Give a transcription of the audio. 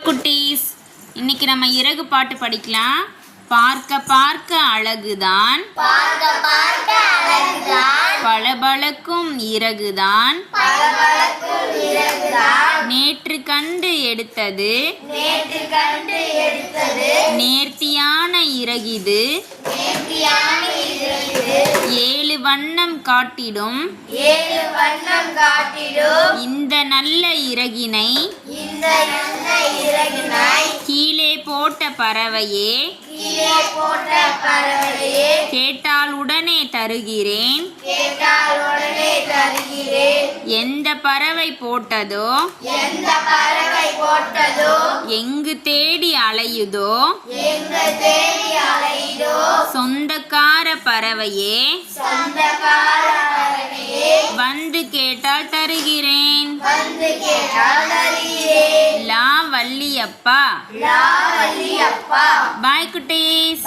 குட்டீஸ், இன்னைக்கு நம்ம இறகு பாட்டு படிக்கலாம். பார்க்க பார்க்க அழகுதான், பளபளக்கும் இறகுதான், நேற்று கண்டு எடுத்தது, நேர்த்தியான இறகிது, 7 வண்ணம் காட்டிடும், இந்த நல்ல இறகினை கீழே போட்ட பறவையே, கேட்டால் உடனே தருகிறேன், எந்த பறவை போட்டதோ, எங்கு தேடி அலையுதோ, சொந்தக்கார பறவையே, வந்து கேட்டால் தருகிறேன். லா வள்ளியப்பா. பாய் குட்டீஸ்.